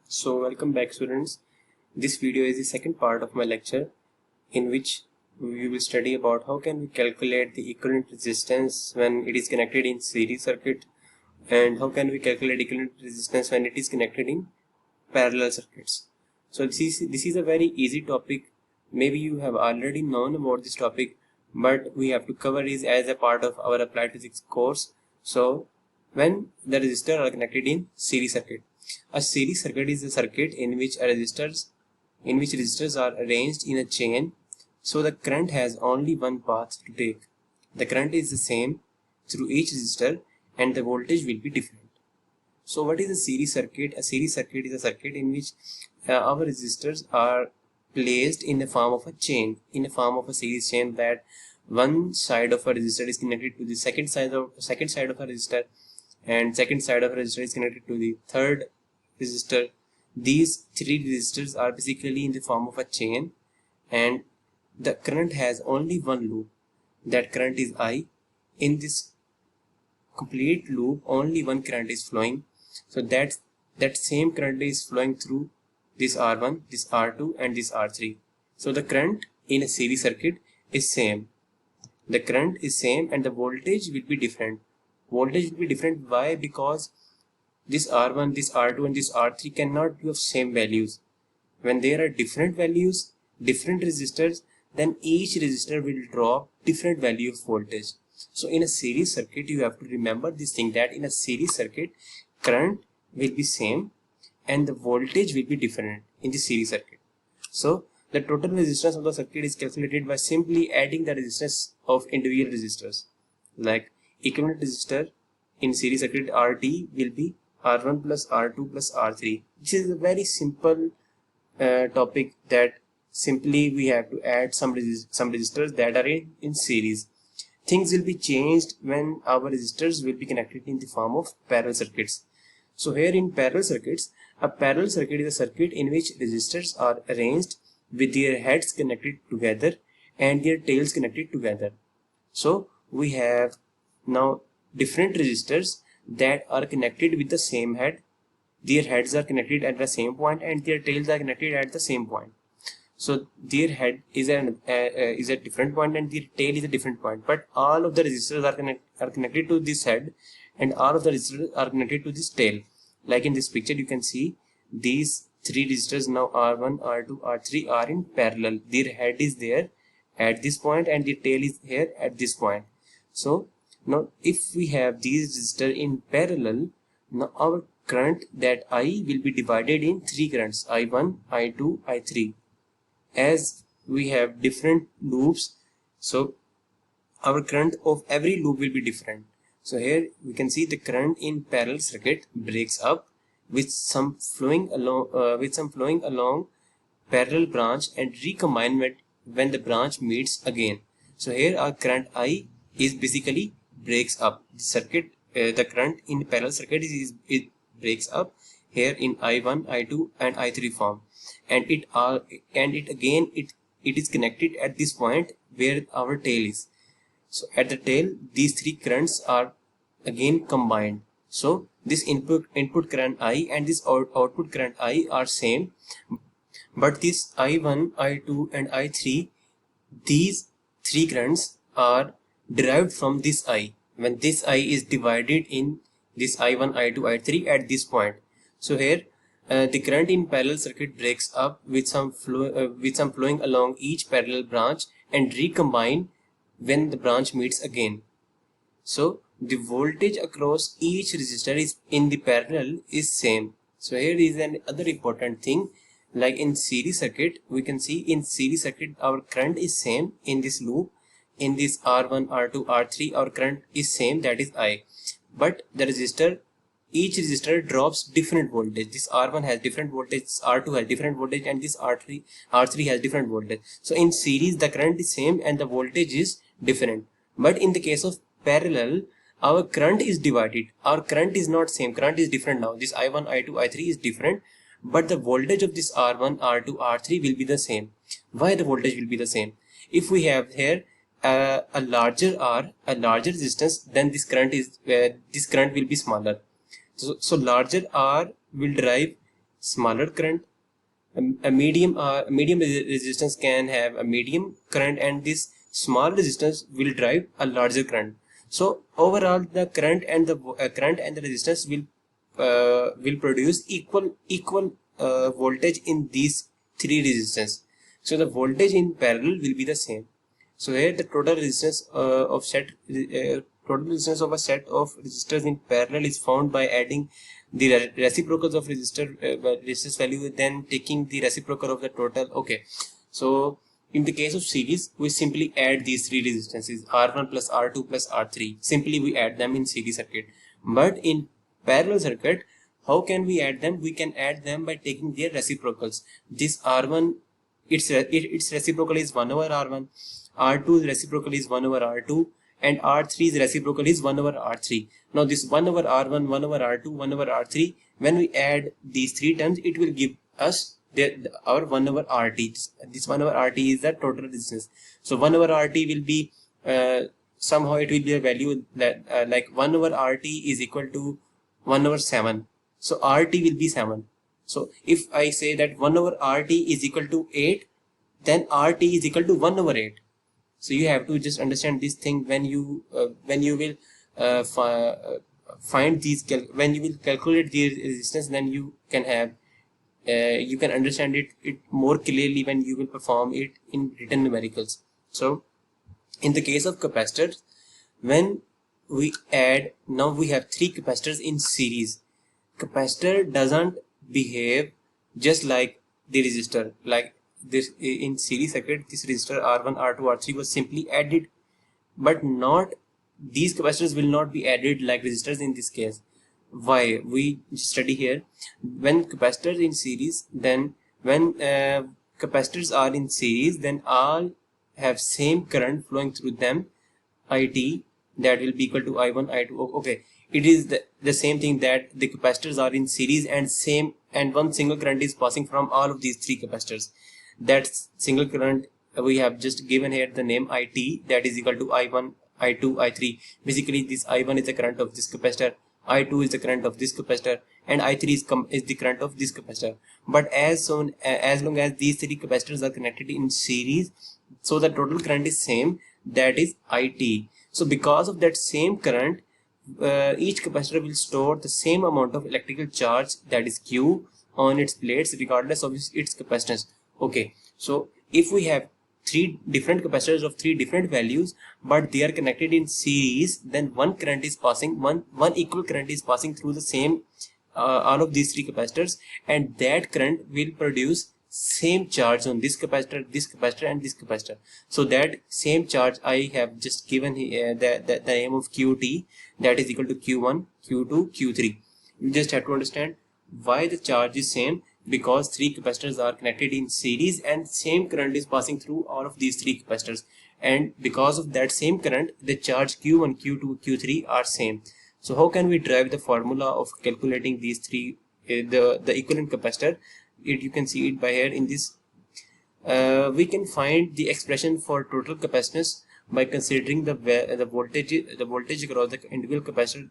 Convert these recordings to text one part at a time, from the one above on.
So welcome back students. This video is the second part of my lecture in which we will study about how can we calculate the equivalent resistance when it is connected in series circuit, and how can we calculate equivalent resistance when it is connected in parallel circuits. So this is a very easy topic. Maybe you have already known about this topic, but we have to cover it as a part of our applied physics course. So when the resistors are connected in series circuit. A series circuit is a circuit in which resistors are arranged in a chain, so the current has only one path to take. The current is the same through each resistor and the voltage will be different. So what is a series circuit? A series circuit is a circuit in which our resistors are placed in the form of a chain, in the form of a series chain, that one side of a resistor is connected to the second side of a resistor, and second side of a resistor is connected to the third resistor. These three resistors are basically in the form of a chain, and the current has only one loop. That current is I. In this complete loop, only one current is flowing. So that same current is flowing through this R1, this R2, and this R3. So the current in a series circuit is same. The current is same and the voltage will be different. Voltage will be different. Why? Because this R1, this R2, and this R3 cannot be of same values. When there are different values, different resistors, then each resistor will drop different value of voltage. So in a series circuit, you have to remember this thing, that in a series circuit, current will be same and the voltage will be different in the series circuit. So the total resistance of the circuit is calculated by simply adding the resistance of individual resistors. Like equivalent resistor in series circuit RT will be R1 plus R2 plus R3. This is a very simple topic, that simply we have to add some resistors that are in series. Things will be changed when our resistors will be connected in the form of parallel circuits. So here in parallel circuits, a parallel circuit is a circuit in which resistors are arranged with their heads connected together and their tails connected together. So we have now different resistors that are connected with the same head. Their heads are connected at the same point and their tails are connected at the same point. So their head is a different point and their tail is a different point, but all of the resistors are connected to this head and all of the resistors are connected to this tail. Like in this picture, you can see these three resistors now, R1, R2, R3, are in parallel. Their head is there at this point and their tail is here at this point. So now if we have these resistors in parallel, now our current, that I, will be divided in three currents, I1, I2, I3. As we have different loops, so our current of every loop will be different. So here we can see the current in parallel circuit breaks up with some flowing along parallel branch and recombine when the branch meets again. So here our current I is basically breaks up the circuit. The current in parallel circuit it breaks up here in I1, I2, and I3 form, and it is connected at this point where our tail is. So at the tail, these three currents are again combined. So this input current I and this output current I are same, but this I1, I2, and I3, these three currents are derived from this I, when this I is divided in this I1, I2, I3 at this point. So here the current in parallel circuit breaks up with some flowing along each parallel branch and recombine when the branch meets again. So the voltage across each resistor is in the parallel is same. So here is another important thing, like in series circuit, we can see in series circuit our current is same in this loop. In this R1, R2, R3, our current is same, that is I, but the resistor, each resistor drops different voltage. This R1 has different voltage, this R2 has different voltage, and this R3 has different voltage. So in series the current is same and the voltage is different. But in the case of parallel, our current is divided. Our current is not same, current is different now. This I1, I2, I3 is different, but the voltage of this R1, R2, R3 will be the same. Why the voltage will be the same? If we have here a larger R, a larger resistance, then this current will be smaller. So larger R will drive smaller current. A medium resistance can have a medium current, and this small resistance will drive a larger current. So overall, the current and the resistance will produce equal voltage in these three resistance. So the voltage in parallel will be the same. So here the total resistance total resistance of a set of resistors in parallel is found by adding the reciprocals of resistance value, then taking the reciprocal of the total. Okay, so in the case of series, we simply add these three resistances, R1 plus R2 plus R3. Simply we add them in series circuit. But in parallel circuit, how can we add them? We can add them by taking their reciprocals. This R1, its reciprocal is 1 over R1, R2's reciprocal is 1 over R2, and R3's reciprocal is 1 over R3. Now this 1 over R1, 1 over R2, 1 over R3, when we add these three terms, it will give us our 1 over RT. This 1 over RT is the total resistance. So 1 over RT will be, somehow it will be a value that like 1 over RT is equal to 1 over 7. So RT will be 7. So if I say that 1 over RT is equal to 8, then RT is equal to 1 over 8. So you have to just understand this thing when you will find these when you will calculate the resistance. Then you can have you can understand it more clearly when you will perform it in written numericals. So in the case of capacitors, when we add, now we have three capacitors in series. Capacitor doesn't behave just like the resistor. Like this in series circuit, this resistor R1, R2, R3 was simply added, but not these capacitors will not be added like resistors in this case. Why? We study here. When capacitors in series, then when capacitors are in series, then all have same current flowing through them, IT, that will be equal to I1, I2. Okay, it is the same thing, that the capacitors are in series and one single current is passing from all of these three capacitors. That single current we have just given here the name IT, that is equal to I1, I2, I3. Basically this I1 is the current of this capacitor, I2 is the current of this capacitor, and I3 is the current of this capacitor. But as long as these three capacitors are connected in series, so the total current is same, that is IT. So because of that same current, each capacitor will store the same amount of electrical charge, that is Q, on its plates regardless of its capacitance. Okay, so if we have three different capacitors of three different values, but they are connected in series, then one current is passing, one equal current is passing through the same all of these three capacitors, and that current will produce same charge on this capacitor, and this capacitor. So that same charge I have just given here the name of QT, that is equal to Q1, Q2, Q3. You just have to understand why the charge is same, because three capacitors are connected in series and same current is passing through all of these three capacitors, and because of that same current, the charge Q1, Q2, Q3 are same. So how can we derive the formula of calculating these three, the equivalent capacitor? You can see it by here in this. We can find the expression for total capacitance by considering the voltage across the individual capacitor.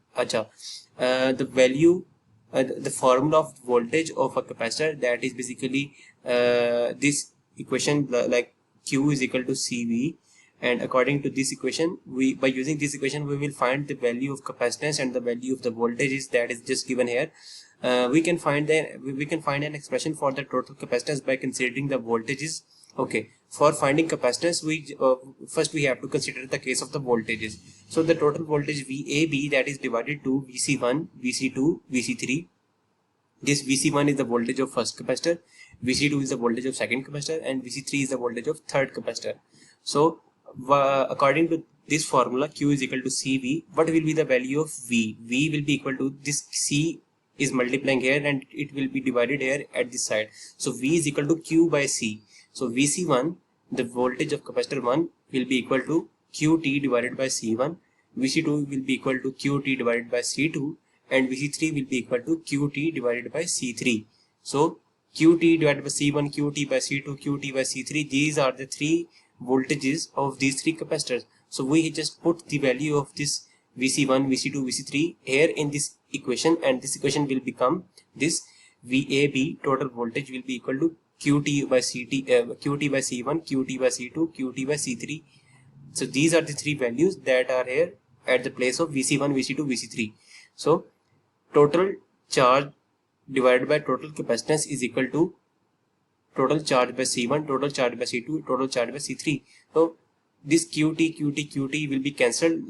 The value, the formula of voltage of a capacitor, that is basically this equation, like Q is equal to CV, and according to this equation, by using this equation we will find the value of capacitance and the value of the voltages, that is just given here. We can find an expression for the total capacitance by considering the voltages. Okay, for finding capacitance, first we have to consider the case of the voltages. So the total voltage VAB, that is divided to VC1, VC2, VC3. This VC1 is the voltage of first capacitor, VC2 is the voltage of second capacitor, and VC3 is the voltage of third capacitor. So according to this formula, Q is equal to CV. What will be the value of V? V will be equal to this, C is multiplying here and it will be divided here at this side. So V is equal to Q by C. So VC1, the voltage of capacitor 1, will be equal to QT divided by C1. VC2 will be equal to QT divided by C2, and VC3 will be equal to QT divided by C3. So QT divided by C1, QT by C2, QT by C3, these are the three voltages of these three capacitors. So we just put the value of this VC1, VC2, VC3 here in this equation, and this equation will become this VAB total voltage will be equal to QT by CT, QT by C1, QT by C2, QT by C3. So these are the three values that are here at the place of VC1, VC2, VC3. So total charge divided by total capacitance is equal to total charge by C1, total charge by C2, total charge by C3. So this QT, QT, QT will be cancelled.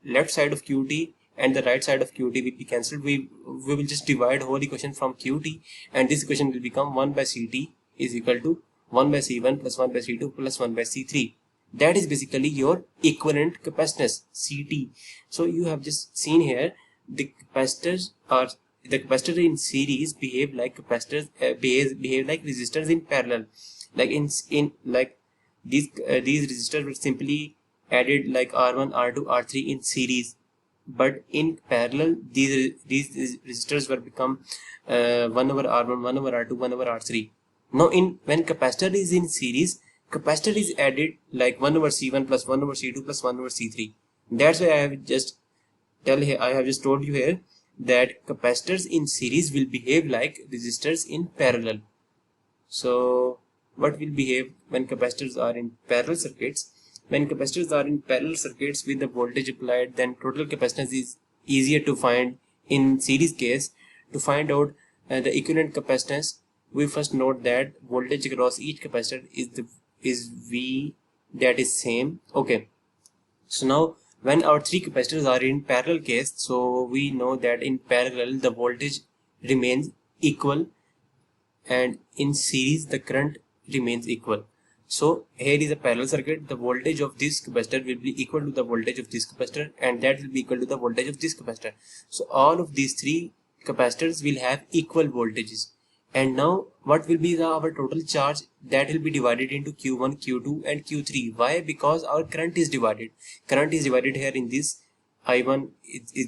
Left side of QT and the right side of QT will be cancelled. We will just divide whole equation from QT, and this equation will become 1 by CT is equal to 1 by C1 plus 1 by C2 plus 1 by C3. That is basically your equivalent capacitance CT. So you have just seen here the capacitors in series behave like capacitors, behave like resistors in parallel. Like these resistors were simply added like R1, R2, R3 in series, but in parallel these resistors were become 1 over R1, 1 over R2, 1 over R3. Now when capacitor is in series, capacitor is added like 1 over C1 plus 1 over C2 plus 1 over C3. That's why I have just told you here that capacitors in series will behave like resistors in parallel. So what will behave when capacitors are in parallel circuits? When capacitors are in parallel circuits with the voltage applied, then total capacitance is easier to find. In series case, to find out the equivalent capacitance, we first note that voltage across each capacitor is V, that is same. Okay, so now when our three capacitors are in parallel case, so we know that in parallel the voltage remains equal, and in series the current remains equal. So here is a parallel circuit. The voltage of this capacitor will be equal to the voltage of this capacitor, and that will be equal to the voltage of this capacitor. So all of these three capacitors will have equal voltages. And now what will be our total charge? That will be divided into Q1, Q2 and Q3. Why? Because our current is divided. Current is divided here in this I1,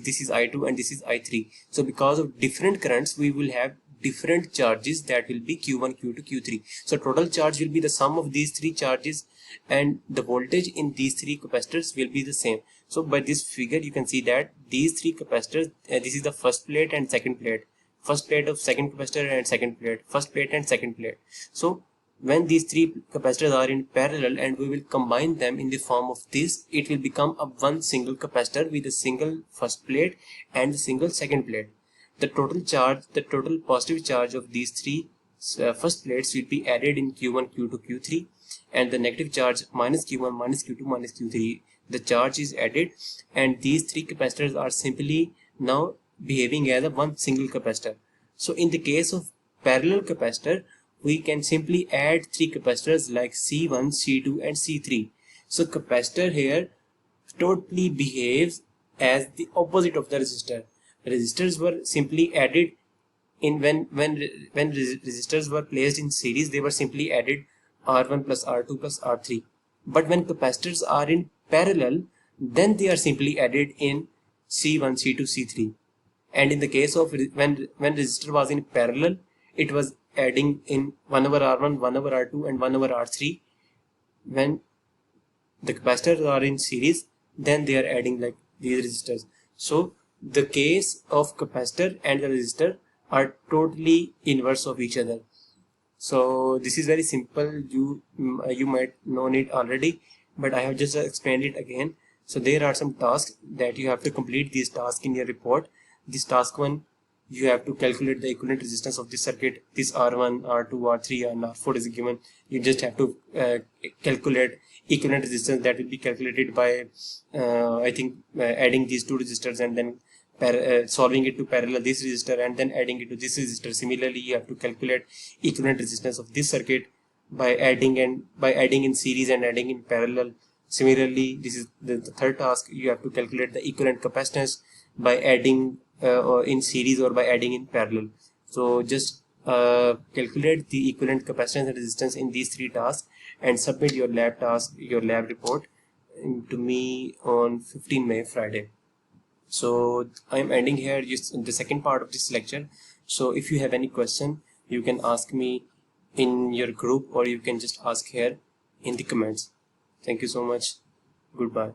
this is I2 and this is I3. So because of different currents, we will have different charges, that will be Q1, Q2, Q3. So total charge will be the sum of these three charges, and the voltage in these three capacitors will be the same. So by this figure you can see that these three capacitors, this is the first plate and second plate, first plate of second capacitor and second plate, first plate and second plate. So when these three capacitors are in parallel and we will combine them in the form of this, it will become a one single capacitor with a single first plate and a single second plate. The total charge, the total positive charge of these three first plates will be added in Q1, Q2, Q3, and the negative charge minus Q1, minus Q2, minus Q3, the charge is added, and these three capacitors are simply now behaving as a one single capacitor. So in the case of parallel capacitor, we can simply add three capacitors like C1, C2 and C3. So capacitor here totally behaves as the opposite of the resistor. Resistors were simply added in when resistors were placed in series, they were simply added R1 plus R2 plus R3. But when capacitors are in parallel, then they are simply added in C1, C2, C3. And in the case of when resistor was in parallel, it was adding in 1 over R1, 1 over R2 and 1 over R3. When the capacitors are in series, then they are adding like these resistors. So the case of capacitor and the resistor are totally inverse of each other. So this is very simple. You might know it already, but I have just explained it again. So there are some tasks that you have to complete these tasks in your report. This task 1, you have to calculate the equivalent resistance of this circuit. This R1, R2, R3 and R4 is given. You just have to calculate equivalent resistance, that will be calculated by adding these two resistors and then solving it to parallel this resistor and then adding it to this resistor. Similarly, you have to calculate equivalent resistance of this circuit by adding in series and adding in parallel. Similarly, this is the third task. You have to calculate the equivalent capacitance by adding in series or by adding in parallel. So just calculate the equivalent capacitance and resistance in these three tasks and submit your lab task, your lab report to me on 15 May, Friday. So I am ending here just the second part of this lecture. So if you have any question, you can ask me in your group or you can just ask here in the comments. Thank you so much. Goodbye.